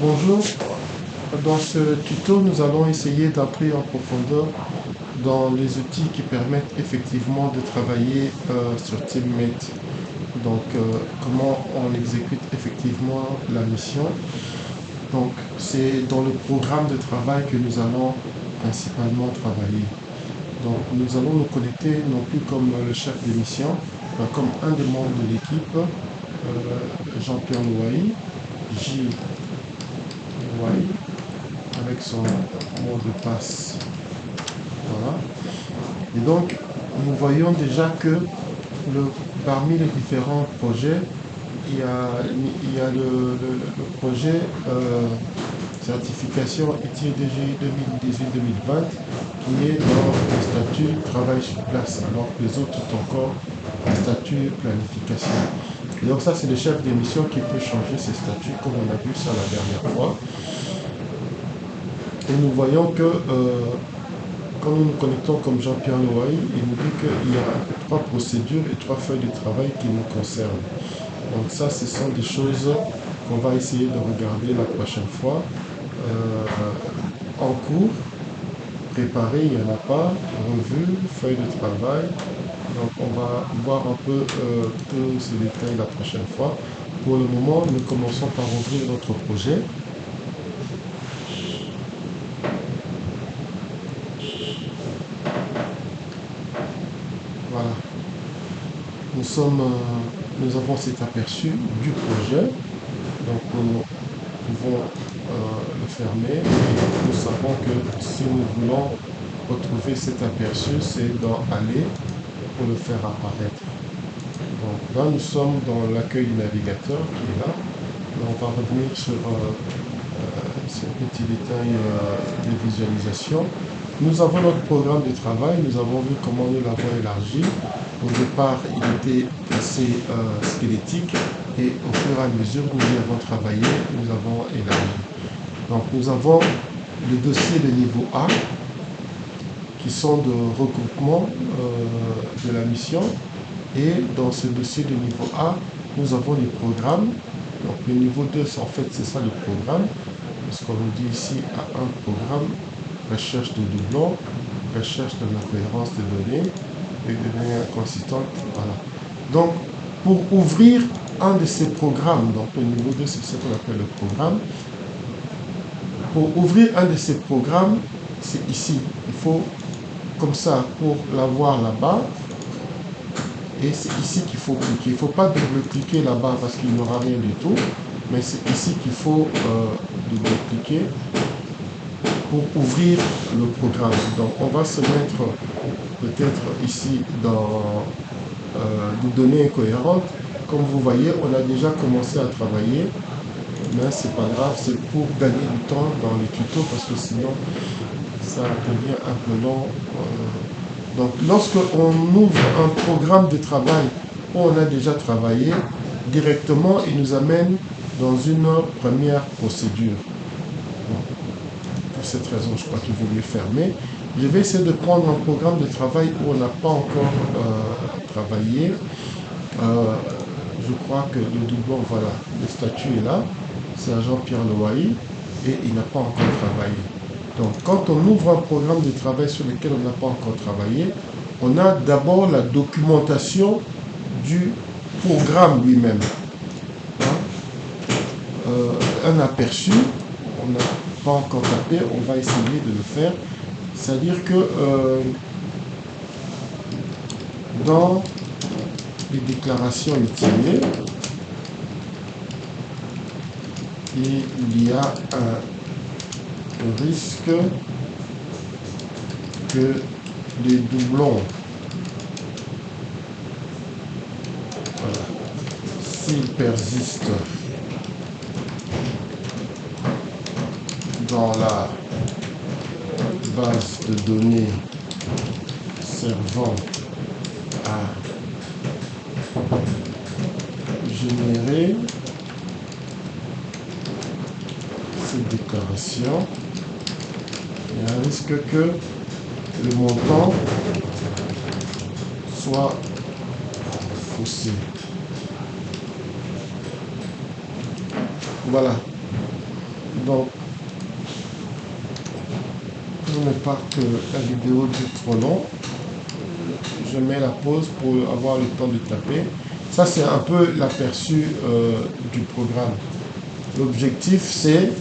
Bonjour, dans ce tuto, nous allons essayer d'entrer en profondeur dans les outils qui permettent effectivement de travailler sur TeamMate. Donc, comment on exécute effectivement la mission. Donc, c'est dans le programme de travail que nous allons principalement travailler. Donc, nous allons nous connecter non plus comme le chef de mission, mais comme un des membres de l'équipe, Jean-Pierre Louahi, J. Louahi, avec son mot de passe. Voilà. Et donc, nous voyons déjà que parmi les différents projets, il y a le projet certification ITIL-DGI 2018-2020 qui est dans le statut travail sur place, alors que les autres sont encore en statut planification. Et donc ça, c'est le chef d'émission qui peut changer ses statuts, comme on a vu ça la dernière fois. Et nous voyons que quand nous nous connectons comme Jean-Pierre Louahi, il nous dit qu'il y a 3 procédures et 3 feuilles de travail qui nous concernent. Donc ça, ce sont des choses qu'on va essayer de regarder la prochaine fois. En cours, préparé, il n'y en a pas. Revue, feuille de travail. Donc on va voir un peu tous ces détails la prochaine fois. Pour le moment, nous commençons par ouvrir notre projet. Voilà. Nous avons cet aperçu du projet. Donc nous pouvons le fermer. Et nous savons que si nous voulons retrouver cet aperçu, c'est dans Aller pour le faire apparaître. Donc là, nous sommes dans l'accueil du navigateur qui est là. Là, on va revenir sur ces petits détails de visualisation. Nous avons notre programme de travail. Nous avons vu comment nous l'avons élargi. Au départ, il était assez squelettique et au fur et à mesure, nous y avons travaillé, nous avons élargi. Donc, nous avons le dossier de niveau A qui sont de regroupement de la mission. Et dans ce dossier de niveau A, nous avons les programmes. Donc, le niveau 2, en fait, c'est ça le programme. Parce qu'on nous dit ici à un programme, recherche de doublons, recherche de l'incohérence des données, et de données inconsistantes. Voilà. Donc, pour ouvrir un de ces programmes, donc le niveau 2, c'est ce qu'on appelle le programme. Pour ouvrir un de ces programmes, c'est ici. Il faut, comme ça, pour l'avoir là-bas, et c'est ici qu'il faut cliquer. Il ne faut pas double-cliquer là-bas parce qu'il n'y aura rien du tout, mais c'est ici qu'il faut double-cliquer pour ouvrir le programme. Donc, on va se mettre peut-être ici dans des données incohérentes. Comme vous voyez, on a déjà commencé à travailler, mais c'est pas grave, c'est pour gagner du temps dans les tutos parce que sinon ça devient un peu long. Donc lorsqu'on ouvre un programme de travail où on a déjà travaillé, directement il nous amène dans une première procédure. Bon, pour cette raison, je crois qu'il vaut mieux fermer. Je vais essayer de prendre un programme de travail où on n'a pas encore travaillé. Je crois que le doublon, voilà, le statut est là. C'est à Jean-Pierre Louahi et il n'a pas encore travaillé. Donc, quand on ouvre un programme de travail sur lequel on n'a pas encore travaillé, on a d'abord la documentation du programme lui-même. Hein? Un aperçu, on n'a pas encore tapé, on va essayer de le faire. C'est-à-dire que dans les déclarations utilisées, il y a un risque que les doublons, voilà, s'ils persistent dans la base de données servant à générer cette déclaration, il y a un risque que le montant soit faussé. Voilà. Donc, pour ne pas que la vidéo dure trop long, je mets la pause pour avoir le temps de taper. Ça, c'est un peu l'aperçu du programme. L'objectif, c'est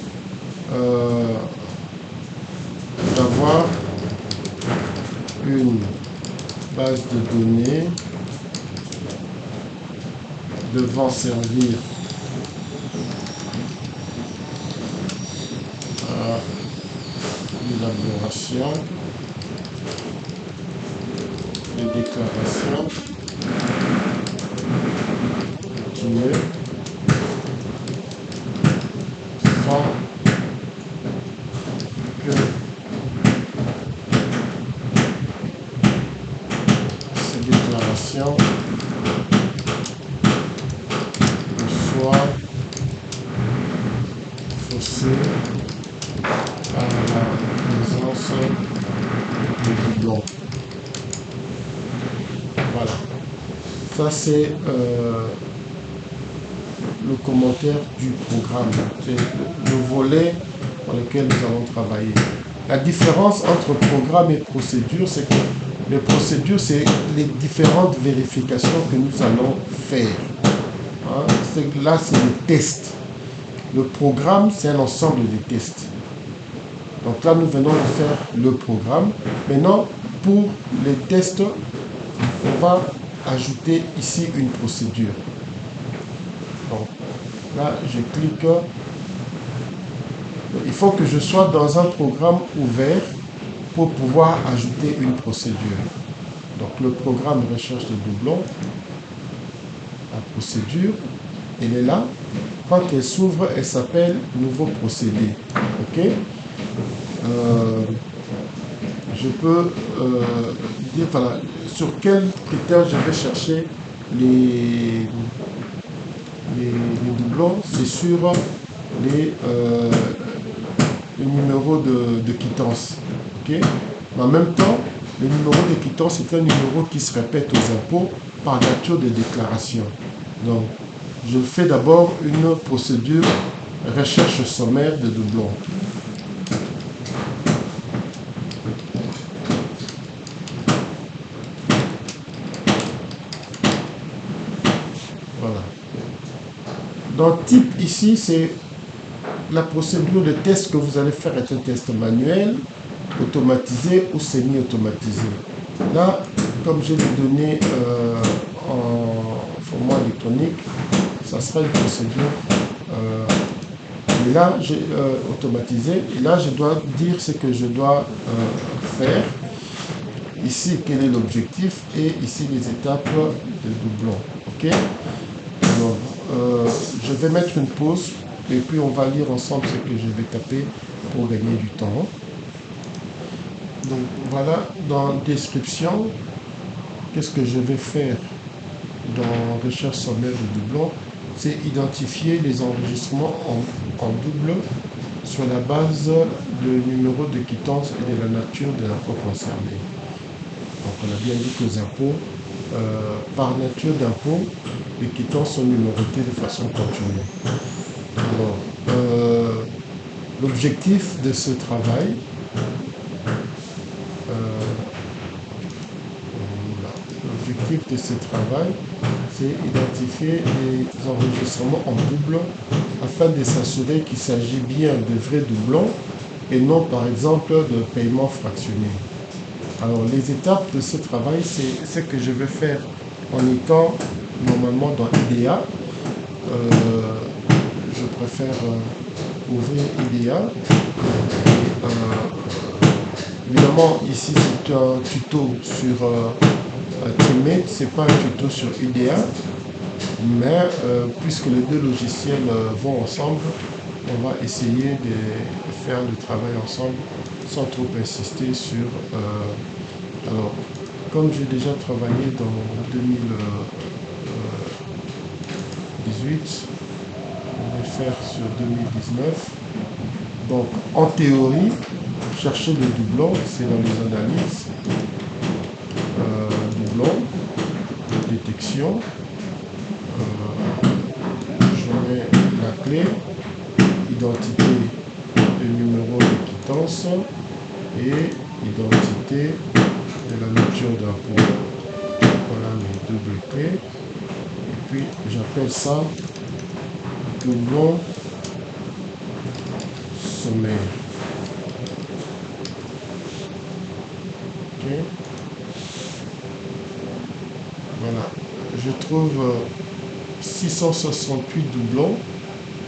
d'avoir une base de données devant servir à l'élaboration des déclarations continuées sans que ces déclarations soient faussées par la présence de doublons. Voilà. Ça, c'est le commentaire du programme. C'est le volet dans lequel nous allons travailler. La différence entre programme et procédure, c'est que les procédures, c'est les différentes vérifications que nous allons faire. Hein? Là, c'est le test. Le programme, c'est un ensemble de tests. Donc là, nous venons de faire le programme. Maintenant, pour les tests, on va ajouter ici une procédure. Donc là, je clique. Il faut que je sois dans un programme ouvert pour pouvoir ajouter une procédure. Donc le programme recherche de doublons, la procédure, elle est là. Quand elle s'ouvre, elle s'appelle nouveau procédé. Ok. Je peux dire voilà, sur quels critères je vais chercher les doublons. C'est sur les numéros de quittance. Okay? Mais en même temps, le numéro de quittance est un numéro qui se répète aux impôts par nature de déclaration. Donc, je fais d'abord une procédure recherche sommaire de doublons. Voilà. Donc, type ici, c'est la procédure de test que vous allez faire est un test manuel, automatisé ou semi-automatisé. Là, comme j'ai les données en format électronique, ça sera une procédure et là, j'ai automatisé. Et là, je dois dire ce que je dois faire. Ici, quel est l'objectif et ici, les étapes de doublon. OK? Alors, je vais mettre une pause et puis on va lire ensemble ce que je vais taper pour gagner du temps. Donc voilà, dans description, qu'est-ce que je vais faire dans recherche sommaire de doublons? C'est identifier les enregistrements en double sur la base de numéro de quittance et de la nature de l'impôt concerné. Donc on a bien dit que les impôts, par nature d'impôt, les quittances sont numérotées de façon continue. Alors, l'objectif de ce travail, c'est identifier les enregistrements en double afin de s'assurer qu'il s'agit bien de vrais doublons et non par exemple de paiements fractionnés. Alors les étapes de ce travail, c'est ce que je vais faire en étant normalement dans IDEA. Je préfère ouvrir IDEA. Évidemment, ici c'est un tuto sur Teammate, ce n'est pas un tuto sur IDEA, mais puisque les deux logiciels vont ensemble, on va essayer de faire le travail ensemble sans trop insister sur... alors, comme j'ai déjà travaillé dans 2018, on va faire sur 2019. Donc, en théorie, chercher les doublons, c'est dans les analyses. Doublons, détection. Je mets la clé, identité quittance et identité de la nature d'impôt. Voilà mes double clés. Et puis j'appelle ça doublon sommaire. Ok. Voilà. Je trouve 668 doublons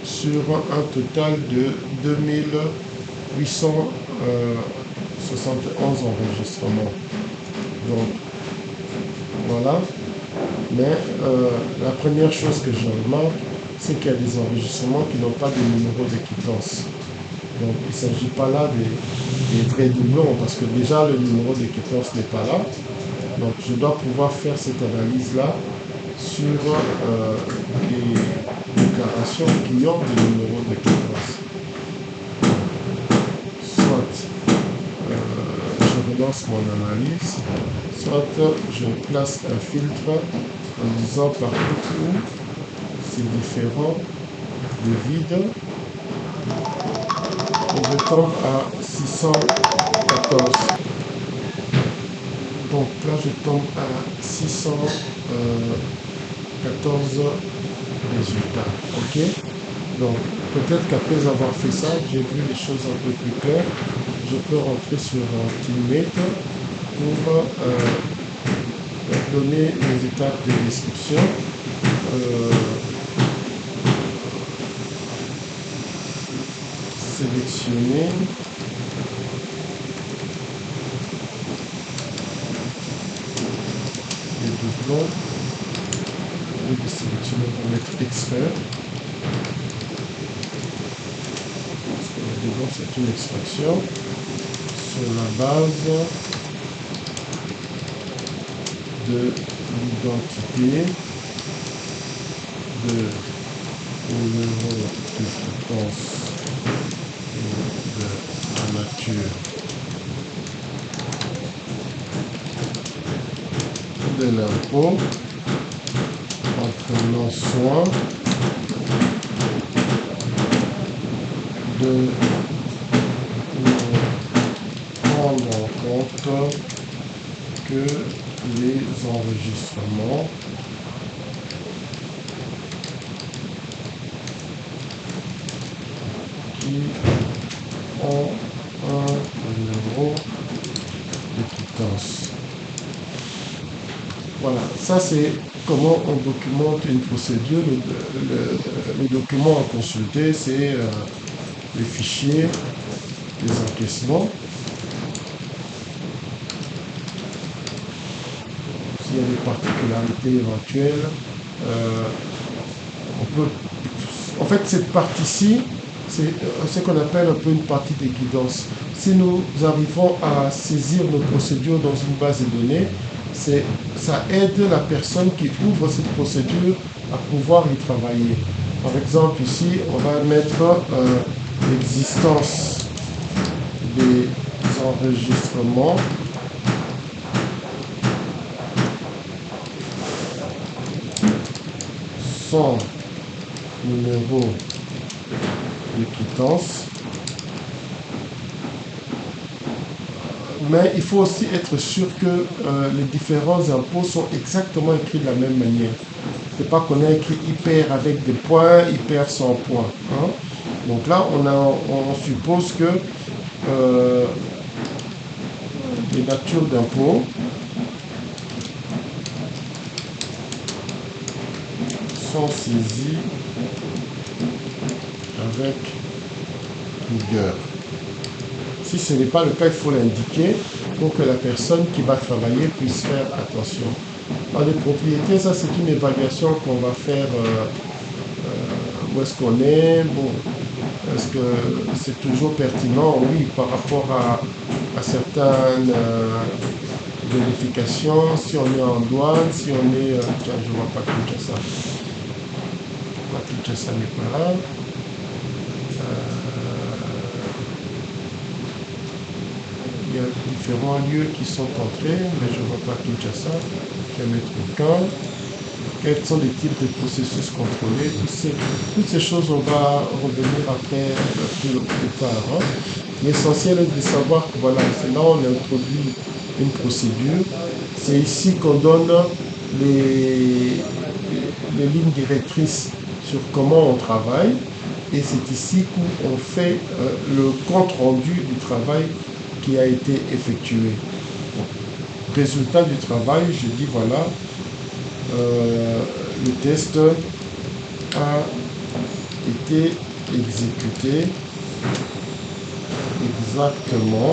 sur un total de 2871 enregistrements. Donc, voilà. Mais la première chose que je remarque, c'est qu'il y a des enregistrements qui n'ont pas de numéro de quittance. Donc, il ne s'agit pas là des vrais doublons, parce que déjà, le numéro de quittance n'est pas là. Donc, je dois pouvoir faire cette analyse-là sur les déclarations qui ont des numéros de quittance. Soit je relance mon analyse, soit je place un filtre en disant partout où c'est différent de vide, et je tombe à 614. Donc là, je tombe à 614 résultats. Ok. Donc peut-être qu'après avoir fait ça, j'ai vu les choses un peu plus claires. Je peux rentrer sur Teammate pour donner les étapes de description. Sélectionner. Les doublons. Et de sélectionner pour mettre extraire. Parce que les doublons, c'est une extraction sur la base de l'identité de numéro de quittance et de la nature de l'impôt, en prenant soin de prendre en compte que les enregistrements qui ont un numéro de quittance. Voilà, ça c'est comment on documente une procédure. Le document à consulter, c'est les fichiers, les encaissements. S'il y a des particularités éventuelles, on peut... En fait, cette partie-ci, c'est ce qu'on appelle un peu une partie de guidance. Si nous arrivons à saisir nos procédures dans une base de données, ça aide la personne qui ouvre cette procédure à pouvoir y travailler. Par exemple, ici, on va mettre l'existence des enregistrements sans numéro de quittance. Mais il faut aussi être sûr que les différents impôts sont exactement écrits de la même manière. C'est pas qu'on a écrit hyper avec des points, hyper sans points. Hein. Donc là, on suppose que les natures d'impôts sont saisies avec rigueur. Si ce n'est pas le cas, il faut l'indiquer pour que la personne qui va travailler puisse faire attention. Dans les propriétés, ça c'est une évaluation qu'on va faire. Où est-ce qu'on est? Bon, est-ce que c'est toujours pertinent? Oui, par rapport à certaines vérifications, si on est en douane, si on est... tiens, je ne vois pas Kinshasa. Kinshasa n'est pas là. Il y a différents lieux qui sont entrés, mais je ne vois pas Kinshasa. Je vais mettre aucun. quels sont les types de processus contrôlés. Toutes ces choses, on va revenir après plus tard. Hein. L'essentiel est de savoir que voilà, c'est là où on introduit une procédure. C'est ici qu'on donne les lignes directrices sur comment on travaille. Et c'est ici qu'on fait le compte rendu du travail qui a été effectué. Bon. Résultat du travail, je dis voilà, le test a été exécuté exactement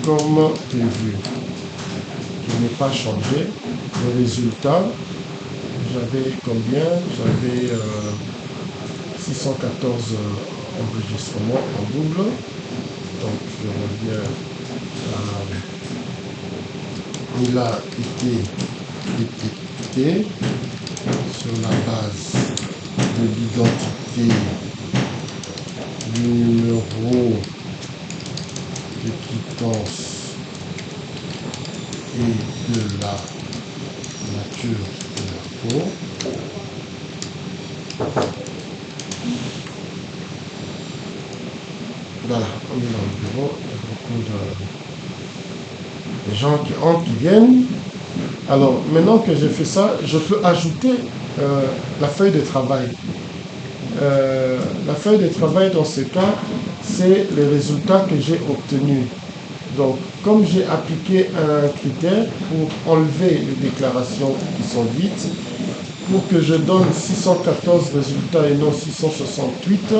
comme prévu. Je n'ai pas changé. Le résultat, j'avais combien? J'avais 614 enregistrements en double. Donc je reviens à... Il a été détecté sur la base de l'identité, du numéro de quittance et de la nature de l'impôt. Voilà, on est dans le bureau, il y a beaucoup de gens qui entrent, qui viennent. Alors, maintenant que j'ai fait ça, je peux ajouter la feuille de travail. La feuille de travail, dans ce cas, c'est les résultats que j'ai obtenus. Donc, comme j'ai appliqué un critère pour enlever les déclarations qui sont vides, pour que je donne 614 résultats et non 668,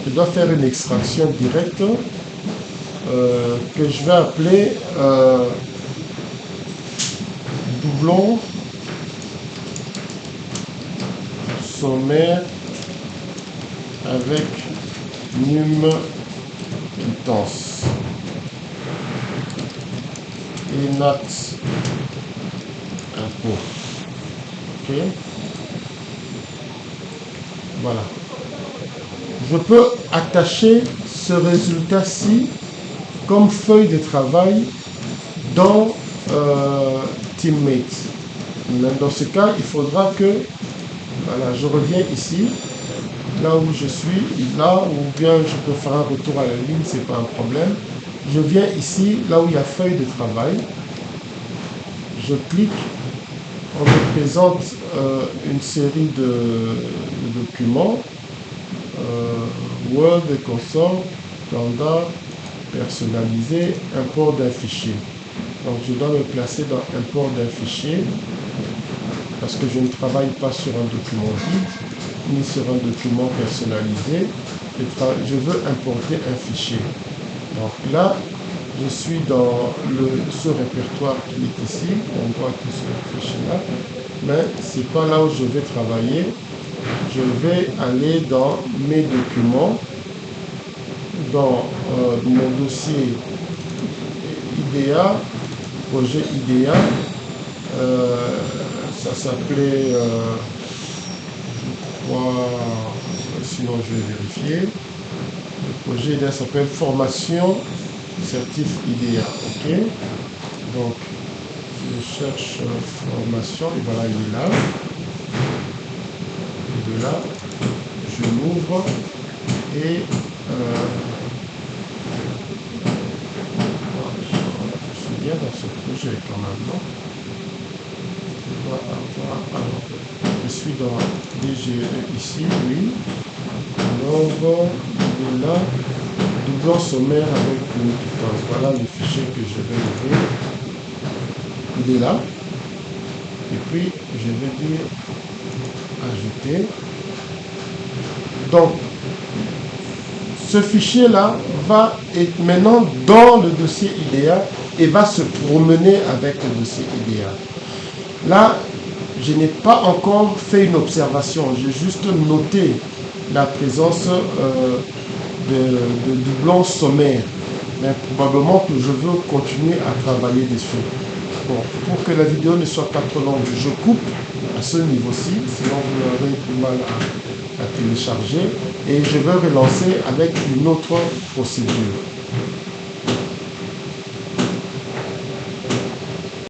je dois faire une extraction directe que je vais appeler doublon sommaire avec num quittance et nat impôt. Ok. Voilà. Je peux attacher ce résultat-ci comme feuille de travail dans Teammates. Dans ce cas, il faudra que, voilà, je reviens ici, là où je suis, là, ou bien je peux faire un retour à la ligne, c'est pas un problème. Je viens ici, là où il y a feuille de travail. Je clique, on me présente une série de documents, Word et consorts, standard, personnalisé, import d'un fichier. Donc je dois me placer dans import d'un fichier parce que je ne travaille pas sur un document vide ni sur un document personnalisé. Je veux importer un fichier. Donc là, je suis dans ce répertoire qui est ici. On voit que ce fichier-là, mais ce n'est pas là où je vais travailler. Je vais aller dans mes documents, dans mon dossier IDEA, projet IDEA, ça s'appelait, je crois, sinon je vais vérifier, le projet IDEA s'appelle Formation Certif IDEA, ok. Donc, je cherche formation, et voilà, il est là. Et de là, je l'ouvre et je suis bien dans ce projet quand même, non? Je dois avoir, alors, je suis dans DGE ici, oui. Alors, de là, doublon sommaire avec une quittance. Voilà le fichier que je vais ouvrir. Il est là. Et puis, je vais dire ajouter. Donc, ce fichier-là va être maintenant dans le dossier IDEA et va se promener avec le dossier IDEA. Là, je n'ai pas encore fait une observation, j'ai juste noté la présence de doublons sommaires. Mais probablement que je veux continuer à travailler dessus. Bon, pour que la vidéo ne soit pas trop longue, je coupe à ce niveau-ci, sinon vous aurez du mal à télécharger. Et je vais relancer avec une autre procédure.